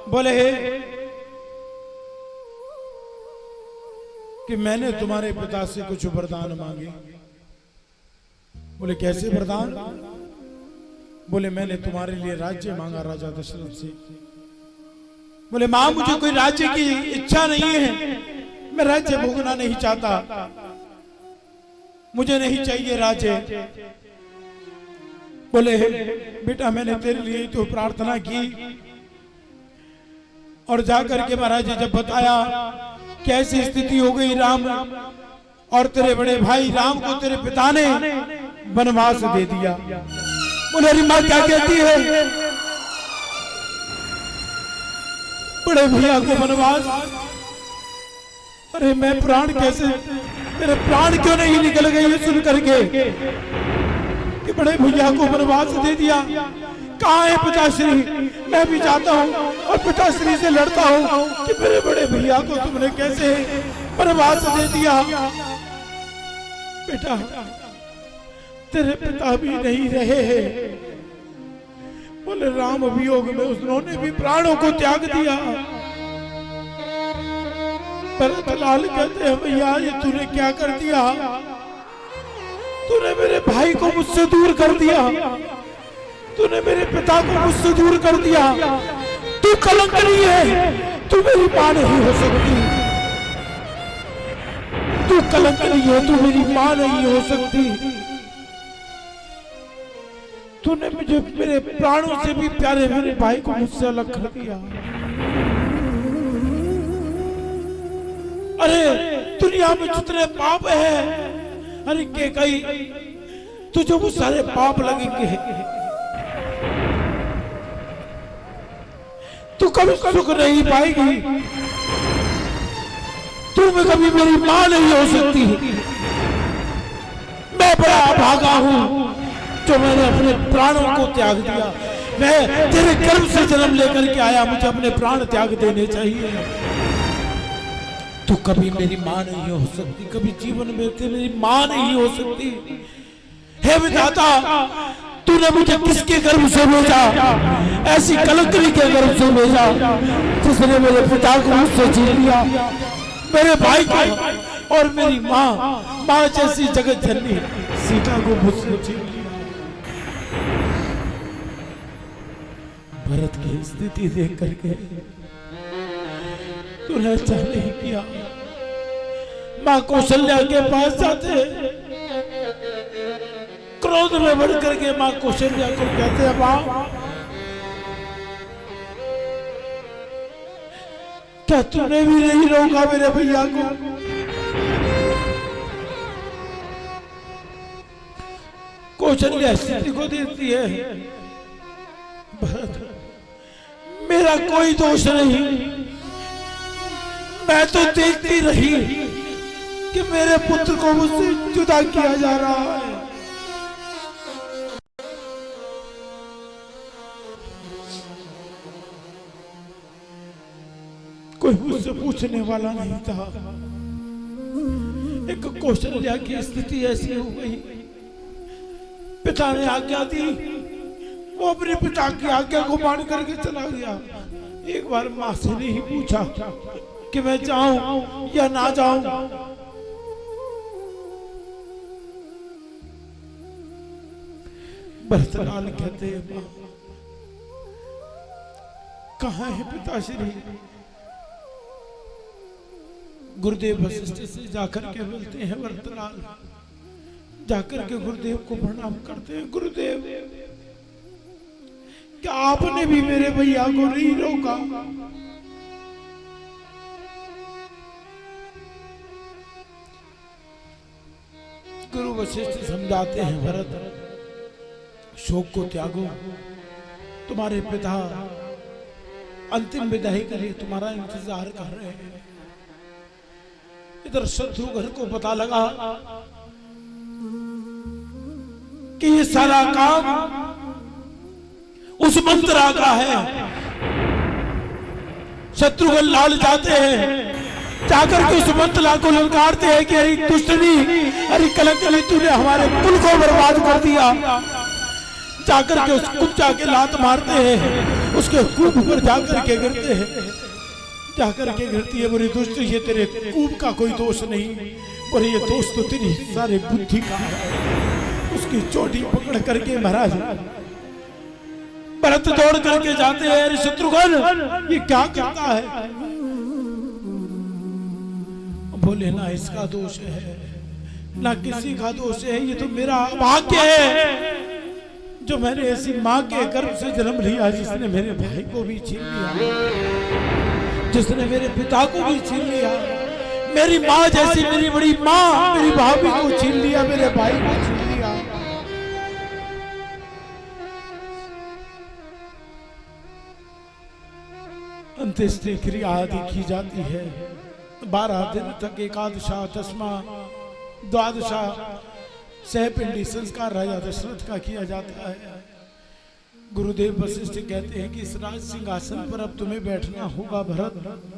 बोले कि मैंने तुम्हारे पिता से कुछ वरदान मांगे। बोले कैसे वरदान? बोले मैंने तुम्हारे लिए राज्य मांगा राजा दशरथ से। बोले मां मुझे कोई राज्य की इच्छा नहीं है, मैं राज्य भोगना नहीं चाहता, मुझे नहीं चाहिए राज्य। बोले बेटा मैंने तेरे लिए तो प्रार्थना की और जाकर के महाराज जब बताया कैसी स्थिति हो गई, राम और तेरे बड़े भाई राम को तेरे पिता ने वनवास दे दिया। बोले अरे मां क्या कहती है? बड़े भैया को वनवास? अरे मैं प्राण कैसे, मेरे प्राण क्यों नहीं निकल गए ये सुन करके कि बड़े भैया को वनवास दे दिया। कहाँ है पिताश्री? मैं भी जाता हूँ और पिताश्री से लड़ता हूँ कि मेरे बड़े भैया को तुमने कैसे वनवास दे दिया। बेटा तेरे पिता भी नहीं रहे हैं। बोले राम वियोग में उन्होंने भी प्राणों को त्याग दिया। भरतलाल कहते हैं भैया ये तूने क्या कर दिया? तूने मेरे भाई को मुझसे दूर कर दिया, तूने मेरे पिता को मुझसे दूर कर दिया। तू कलंकनी है, तू मेरी मां नहीं हो सकती। तू कलंकनी है, तू मेरी मां नहीं हो सकती। तूने मुझे मेरे प्राणों से भी प्यारे मेरे भाई को मुझसे अलग कर दिया। अरे दुनिया में जितने पाप है, अरे के कई तुझे वो सारे पाप लगेंगे। तू कभी सुख नहीं पाएगी, तू में कभी मेरी मां नहीं हो सकती। मैं बड़ा अभागा हूं जो मैंने अपने प्राणों को त्याग दिया। मैं तेरे गर्भ से जन्म लेकर के आया, मुझे अपने प्राण त्याग देने चाहिए। तू कभी मेरी मां नहीं हो सकती, कभी जीवन में तेरी मां नहीं हो सकती। हे विधाता तूने मुझे किसके गर्भ से भेजा? ऐसी कलंकनी के गर्भ से भेजा जिसने मेरे पिता को मुझसे छीन लिया, मेरे भाई को और मेरी मां जैसी जगत जननी सीता को मुझसे छीन लिया। भरत की स्थिति देख करके तूने अच्छा नहीं किया। मां कौशल्या के पास जाते, क्रोध में बढ़ करके मां कौशल्या को कहते हैं मां क्या तूने भी नहीं रोका मेरे भैया को? कौशल्या स्थिति को देती है भरत मेरा कोई दोष नहीं, मैं तो देखती रही कि मेरे पुत्र को मुझसे जुदा किया जा रहा है। कोई मुझसे पूछने वाला नहीं था। एक कौशल्या की स्थिति ऐसी हो गई, पिता ने आज्ञा दी, वो अपने पिता की आज्ञा को मान करके चला गया। एक बार मां से नहीं पूछा कि मैं जाऊं या ना जाऊं। भरतलाल कहते हैं मां कहाँ है पिताश्री? गुरुदेव वशिष्ठ से जाकर के बोलते हैं भरतलाल, जाकर के गुरुदेव को प्रणाम करते हैं। गुरुदेव क्या आपने भी मेरे भैया को नहीं रोका? गुरु वशिष्ठ समझाते हैं भरत शोक को त्यागो, तुम्हारे पिता अंतिम विदाई के लिए तुम्हारा इंतजार कर रहे हैं। इधर शत्रुघ्न को पता लगा कि ये सारा काम उस मंत्रा का है। शत्रुघ्न लाल जाते हैं, जाकर के उस मंत्रा को ललकारते हैं कि अरे दुष्टनी, अरे कलंकनी, तूने हमारे कुल को बर्बाद कर दिया। जाकर के उस कूप जाके लात मारते हैं, उसके कूप पर जाकर के गिरते हैं, जाकर के गिरती है। बोले दोस्त ये तेरे कूप का कोई दोष नहीं, और ये दोस्त तो तेरी सारे बुद्धि का है। उसकी चोटी पकड़ करके महाराज भरत दौड़ करके जाते हैं, अरे शत्रुघ्न ये क्या करता है? बोले ना इसका दोष है ना किसी का दोष है, ये तो मेरा भाग्य है जो मैंने ऐसी माँ के गर्भ से जन्म लिया जिसने मेरे भाई को भी छीन लिया, जिसने मेरे पिता को भी छीन लिया, मेरी माँ जैसी मेरी बड़ी माँ मेरी भाभी को छीन लिया, मेरे भाई को छीन लिया। अंत्येष्टि क्रिया आदि की जाती है। 12 दिन तक एकादशा दसवां द्वादशा सहपिंडी संस्कार राजा दशरथ का किया जाता है। गुरुदेव वशिष्ठ कहते हैं कि इस राज सिंहासन पर अब तुम्हें बैठना होगा भरत।